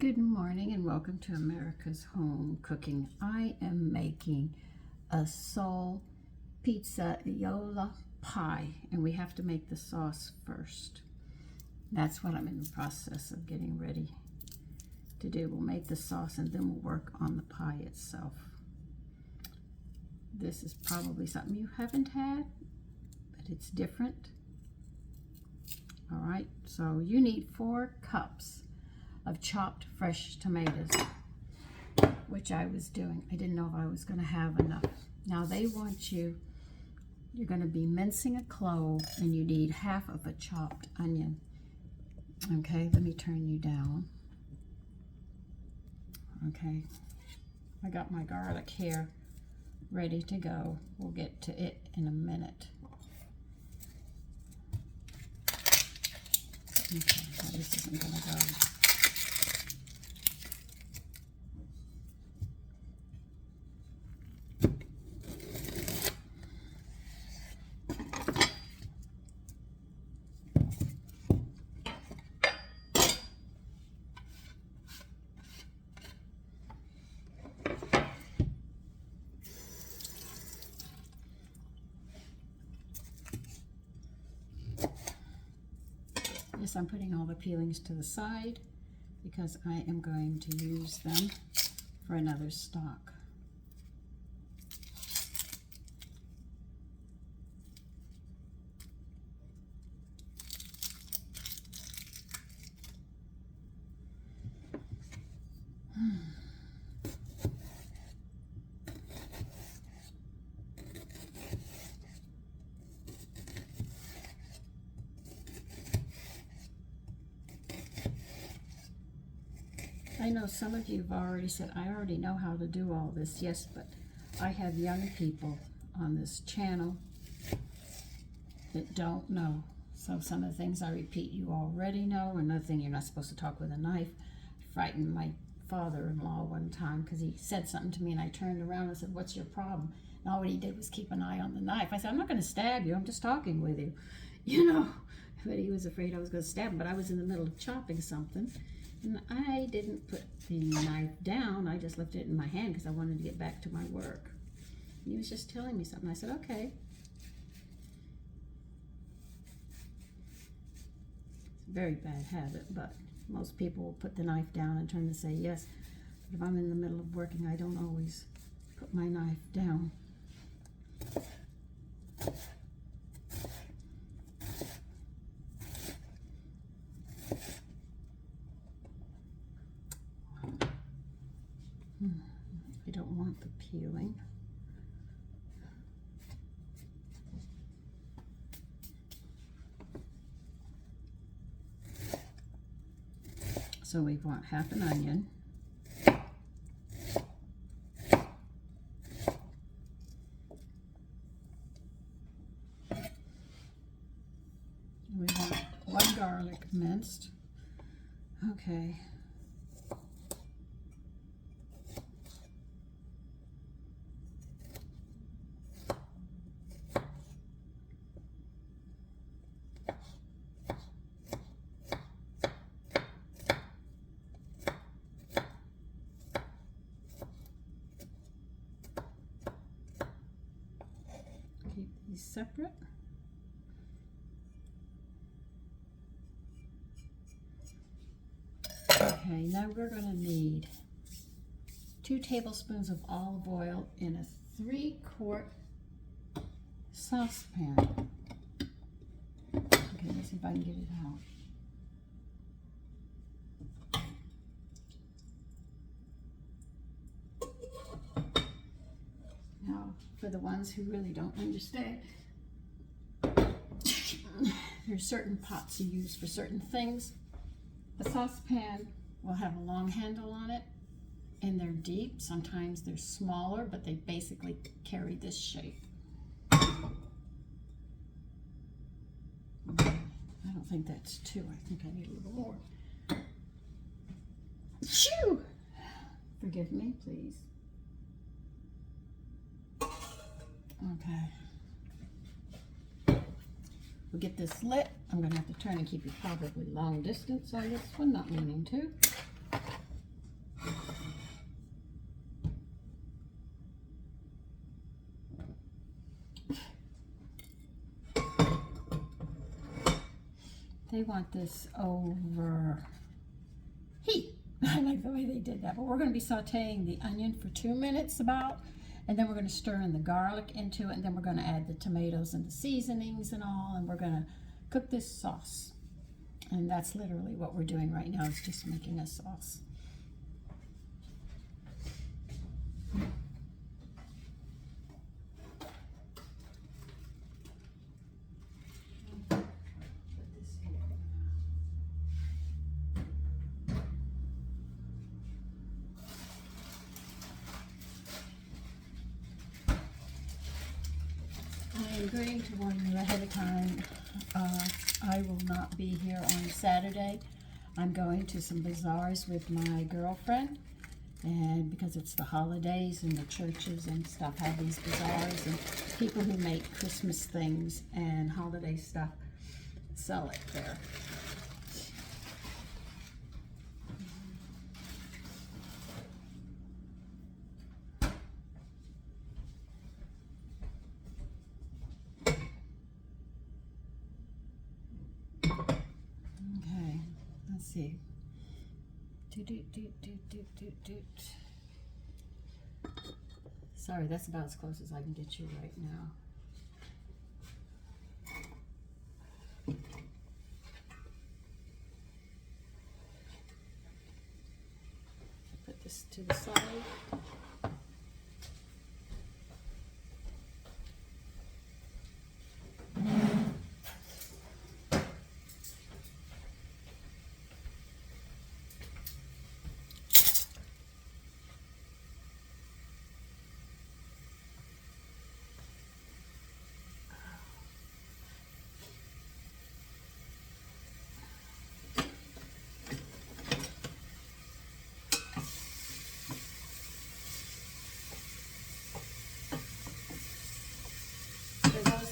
Good morning and welcome to America's Home Cooking. I am making a soul pizzaiola pie, and we have to make the sauce first. That's what I'm in the process of getting ready to do. We'll make the sauce and then we'll work on the pie itself. This is probably something you haven't had, but it's different. All right, so you need 4 cups of chopped fresh tomatoes, which I was doing. I didn't know if I was going to have enough. Now they want you're going to be mincing a clove, and you need half of a chopped onion. Okay, let me turn you down. Okay, I got my garlic here ready to go. We'll get to it in a minute. Okay, well, this isn't going to go. Yes, I'm putting all the peelings to the side because I am going to use them for another stock. I know some of you have already said, I already know how to do all this. Yes, but I have young people on this channel that don't know. So some of the things I repeat you already know. Another thing, you're not supposed to talk with a knife. I frightened my father-in-law one time because he said something to me, and I turned around and said, "What's your problem?" And all he did was keep an eye on the knife. I said, "I'm not going to stab you. I'm just talking with you." You know, but he was afraid I was going to stab him. But I was in the middle of chopping something. And I didn't put the knife down. I just left it in my hand because I wanted to get back to my work. And he was just telling me something. I said, okay. It's a very bad habit, but most people will put the knife down and turn to say yes. But if I'm in the middle of working, I don't always put my knife down. I don't want the peeling. So we want half an onion. We want 1 garlic minced. Okay. Keep these separate. Okay, now we're going to need 2 tablespoons of olive oil in a 3-quart saucepan. Okay, let's see if I can get it out. Now, for the ones who really don't understand, there's certain pots you use for certain things. The saucepan will have a long handle on it, and they're deep. Sometimes they're smaller, but they basically carry this shape. I don't think that's 2. I think I need a little more. Shoo! Forgive me, please. Okay. We'll get this lit. I'm going to have to turn and keep you probably long distance on this one, not meaning to. They want this over heat. I like the way they did that. But we're going to be sauteing the onion for 2 minutes about, and then we're going to stir in the garlic into it, and then we're going to add the tomatoes and the seasonings and all, and we're going to cook this sauce. And that's literally what we're doing right now, is just making a sauce. I am going to warn you ahead of time, I will not be here on Saturday. I'm going to some bazaars with my girlfriend, and because it's the holidays and the churches and stuff have these bazaars, and people who make Christmas things and holiday stuff sell it there. Let's see. Sorry, that's about as close as I can get you right now. Put this to the side.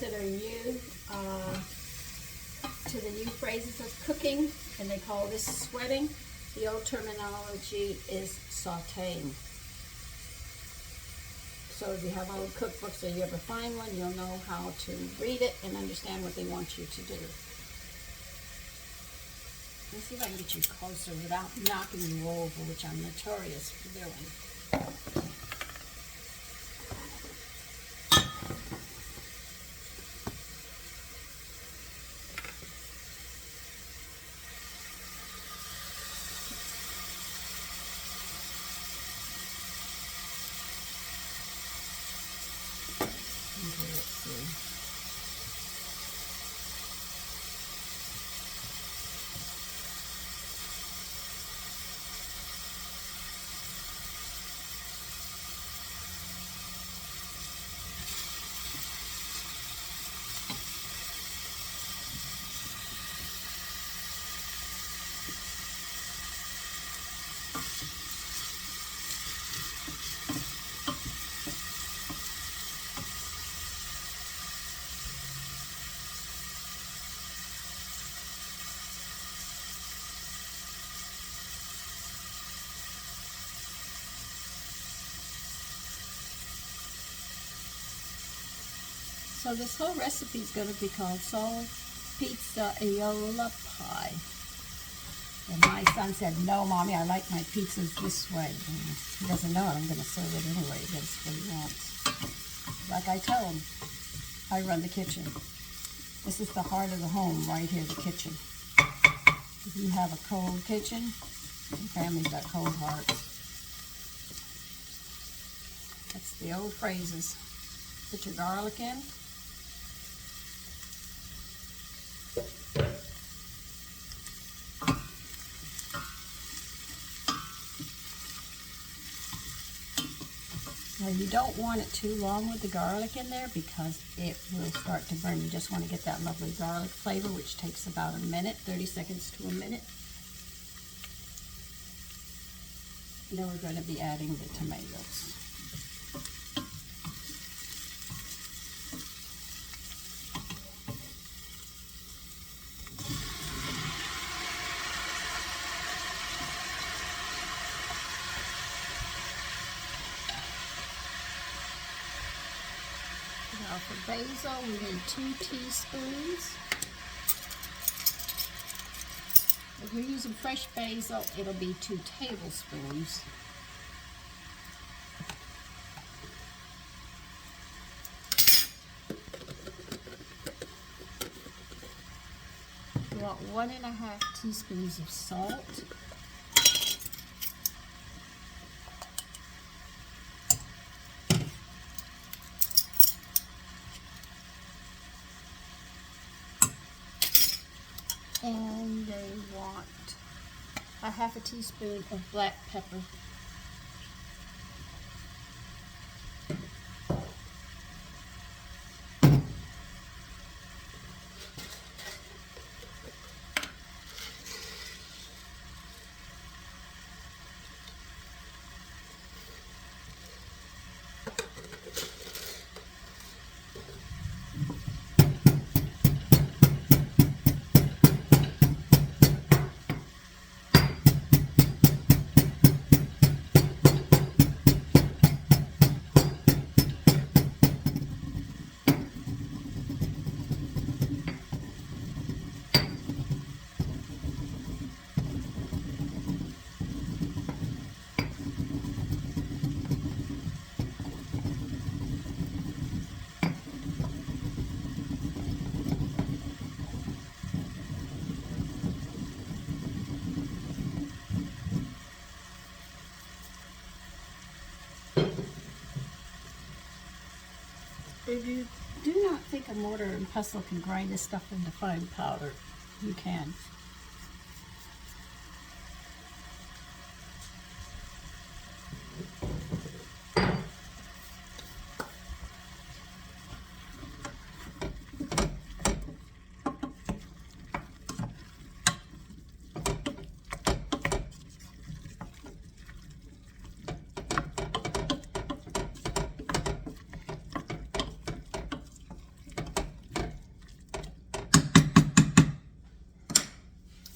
That are new to the new phrases of cooking, and they call this sweating. The old terminology is sauteing. So if you have old cookbooks or you ever find one, you'll know how to read it and understand what they want you to do. Let's see if I can get you closer without knocking you over, which I'm notorious for doing. Okay, let's see. So this whole recipe is going to be called Pizzaiola Pie. And my son said, "No, Mommy, I like my pizzas this way." And he doesn't know it. I'm going to serve it anyway. That's what he wants. Like I tell him, I run the kitchen. This is the heart of the home right here, the kitchen. If you have a cold kitchen, your family's got cold hearts. That's the old phrases. Put your garlic in. Now you don't want it too long with the garlic in there because it will start to burn. You just want to get that lovely garlic flavor, which takes about a minute, 30 seconds to a minute. Then we're going to be adding the tomatoes. Now for basil, we need 2 teaspoons. If you're using fresh basil, it'll be 2 tablespoons. You want 1½ teaspoons of salt. And they want 1/2 teaspoon of black pepper. If you do not think a mortar and pestle can grind this stuff into fine powder, you can.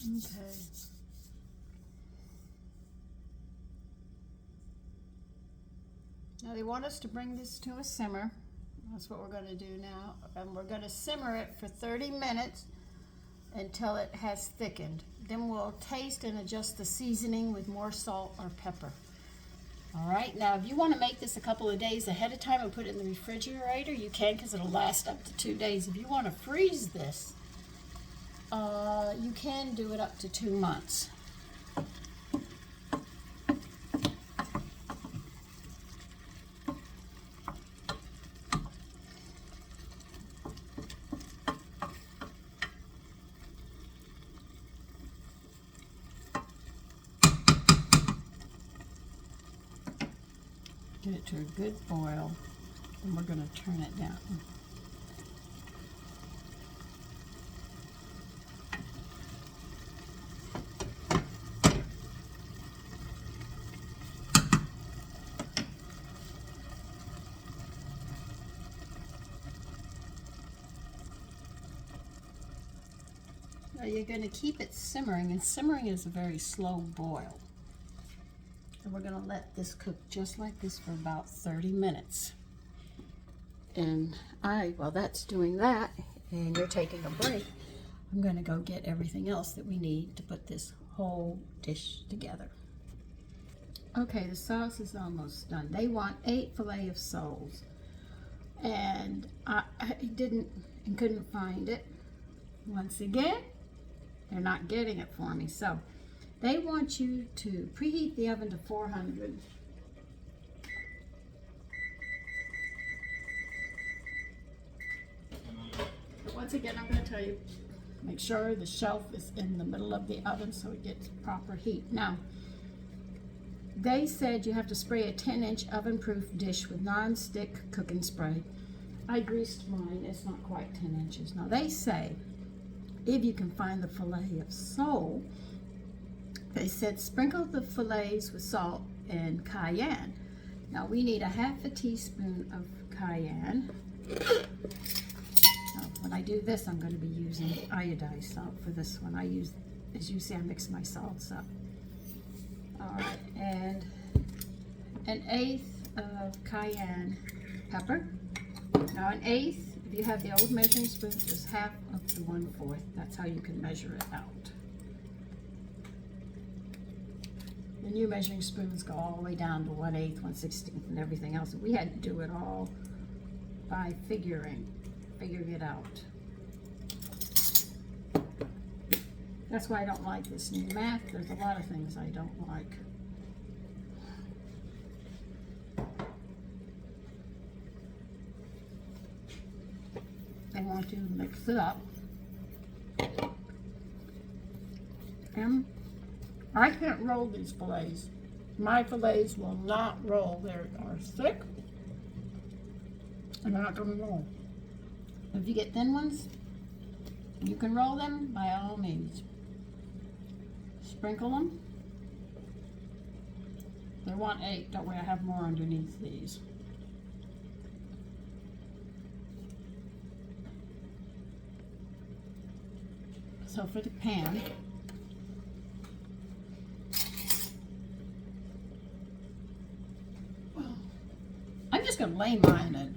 Okay. Now they want us to bring this to a simmer. That's what we're going to do now. And we're going to simmer it for 30 minutes until it has thickened. Then we'll taste and adjust the seasoning with more salt or pepper. All right, now if you want to make this a couple of days ahead of time and put it in the refrigerator, you can, because it'll last up to 2 days. If you want to freeze this, you can do it up to 2 months. Get it to a good boil, and we're going to turn it down. Now you're going to keep it simmering, and simmering is a very slow boil. And we're going to let this cook just like this for about 30 minutes. And while that's doing that, and you're taking a break, I'm going to go get everything else that we need to put this whole dish together. Okay, the sauce is almost done. They want 8 fillet of soles. And I didn't and couldn't find it. Once again, they're not getting it for me. So they want you to preheat the oven to 400. But once again, I'm going to tell you, make sure the shelf is in the middle of the oven so it gets proper heat. Now, they said you have to spray a 10-inch oven-proof dish with non-stick cooking spray. I greased mine. It's not quite 10 inches. Now, they say if you can find the fillet of sole, they said sprinkle the fillets with salt and cayenne. Now we need 1/2 teaspoon of cayenne. Now, when I do this, I'm going to be using iodized salt for this one. I use, as you see, I mix my salts up. All right, and 1/8 of cayenne pepper. Now 1/8, if you have the old measuring spoons, is 1/2 of the 1/4. That's how you can measure it out. And your measuring spoons go all the way down to 1/8, 1/16, and everything else. We had to do it all by figuring it out. That's why I don't like this new math. There's a lot of things I don't like. I want to mix it up. And I can't roll these fillets. My fillets will not roll. They are thick and they're not going to roll. If you get thin ones, you can roll them by all means. Sprinkle them. They want 8. Don't worry, I have more underneath these. So for the pan, I'm just going to lay mine in.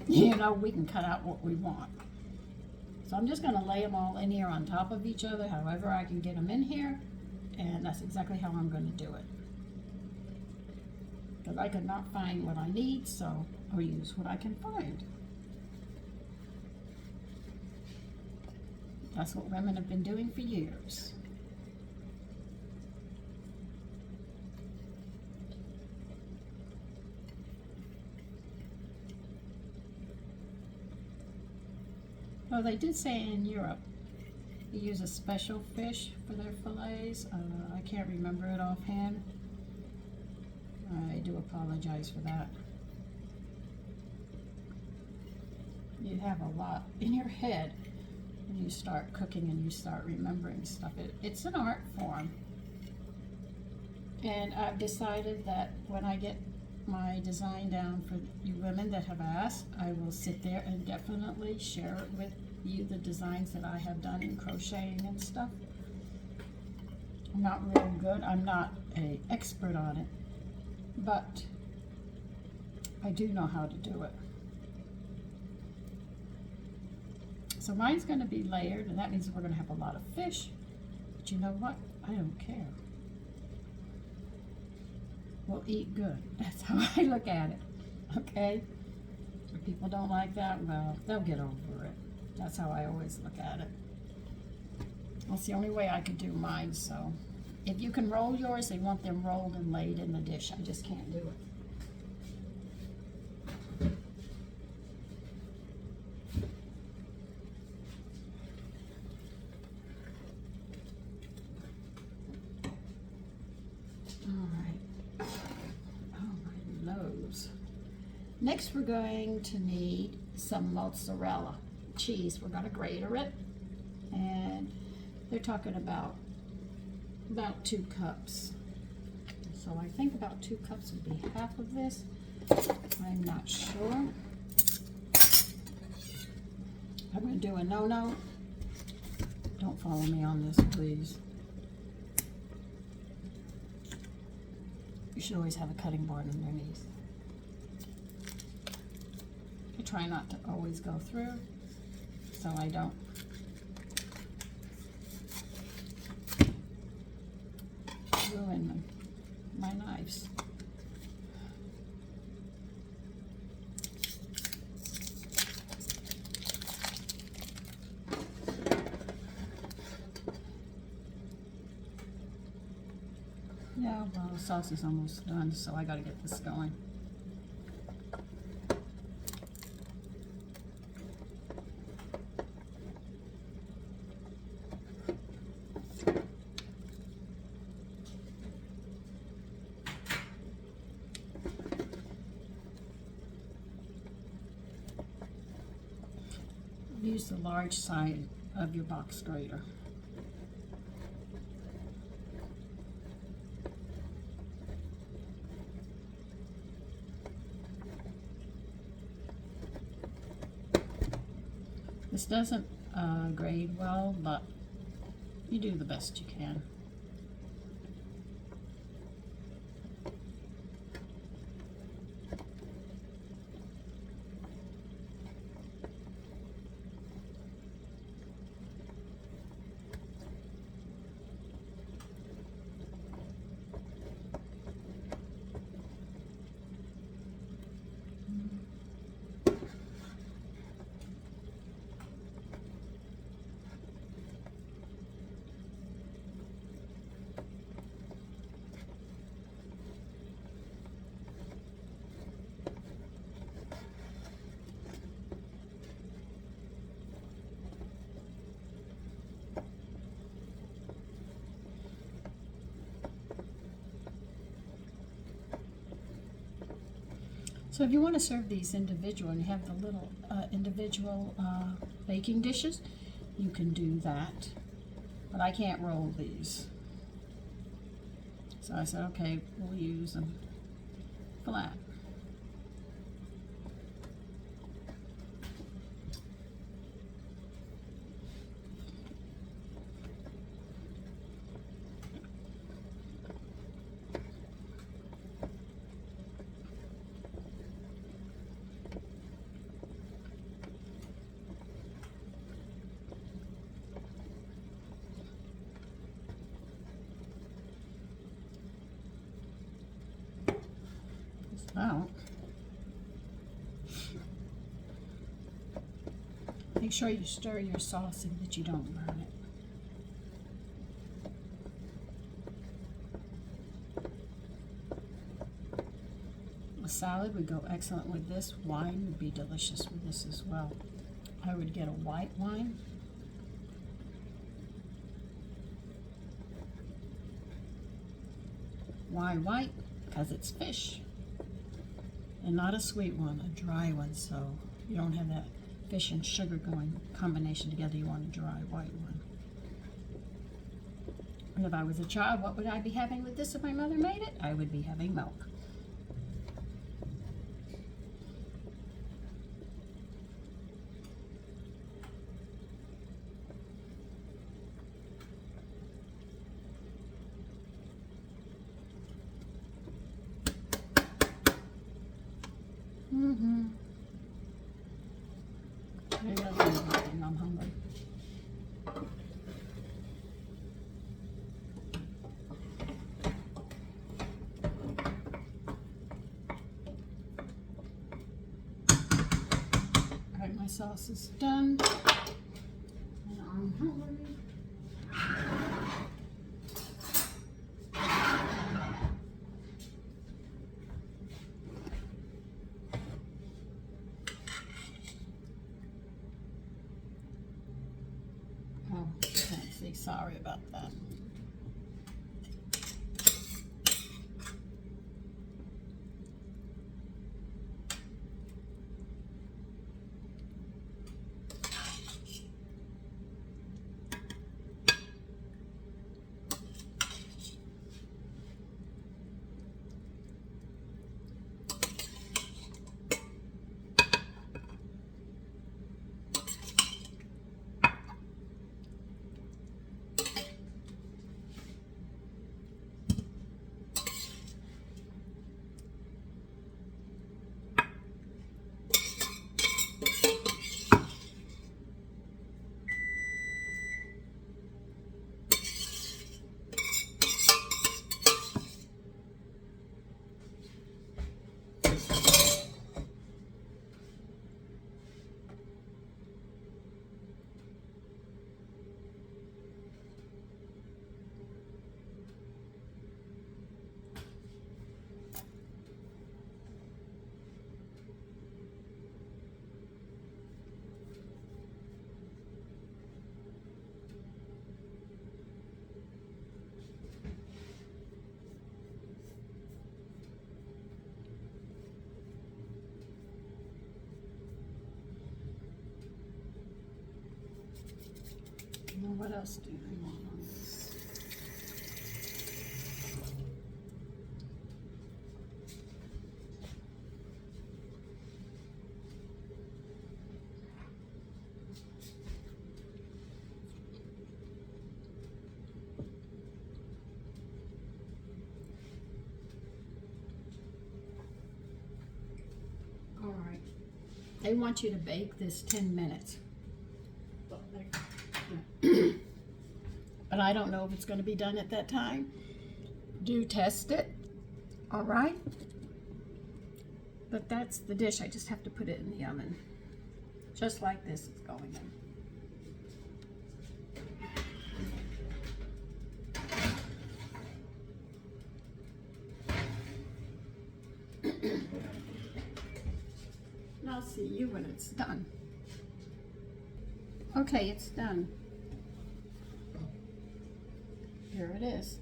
You know, we can cut out what we want. So I'm just going to lay them all in here on top of each other, however I can get them in here, and that's exactly how I'm going to do it. Because I could not find what I need, so I'll use what I can find. That's what women have been doing for years. Well, they did say in Europe they use a special fish for their fillets. I can't remember it offhand. I do apologize for that. You have a lot in your head when you start cooking and you start remembering stuff. It's an art form. And I've decided that when I get my design down for you women that have asked, I will sit there and definitely share it with you, the designs that I have done in crocheting and stuff. I'm not real good. I'm not an expert on it, but I do know how to do it. So mine's going to be layered, and that means we're going to have a lot of fish. But you know what? I don't care. We'll eat good. That's how I look at it. Okay? If people don't like that, well, they'll get over it. That's how I always look at it. That's the only way I could do mine. So if you can roll yours, they want them rolled and laid in the dish. I just can't do it. Next, we're going to need some mozzarella cheese. We're going to grater it, and they're talking about 2 cups. So I think about 2 cups would be half of this. I'm not sure. I'm going to do a no-no. Don't follow me on this, please. You should always have a cutting board underneath. I try not to always go through, so I don't ruin my knives. Yeah, well, the sauce is almost done, so I gotta get this going. Use the large side of your box grater. This doesn't grade well, but you do the best you can. So if you want to serve these individual and you have the little individual baking dishes, you can do that. But I can't roll these. So I said, okay, we'll use them flat. Out. Make sure you stir your sauce so that you don't burn it. A salad would go excellent with this. Wine would be delicious with this as well. I would get a white wine. Why white? Because it's fish. And not a sweet one, a dry one, so you don't have that fish and sugar going combination together. You want a dry white one. And if I was a child, what would I be having with this if my mother made it? I would be having milk. I'm hungry. All right, my sauce is done. And I'm hungry. Oh, can't see. Sorry about that. Now what else do we want on this? All right. They want you to bake this 10 minutes. But I don't know if it's going to be done at that time. Do test it. All right. But that's the dish. I just have to put it in the oven. Just like this is going in. And I'll see you when it's done. Okay, it's done. Here it is.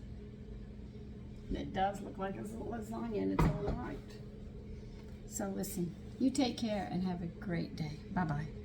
And it does look like it's a lasagna, and it's all right. So listen, you take care and have a great day. Bye-bye.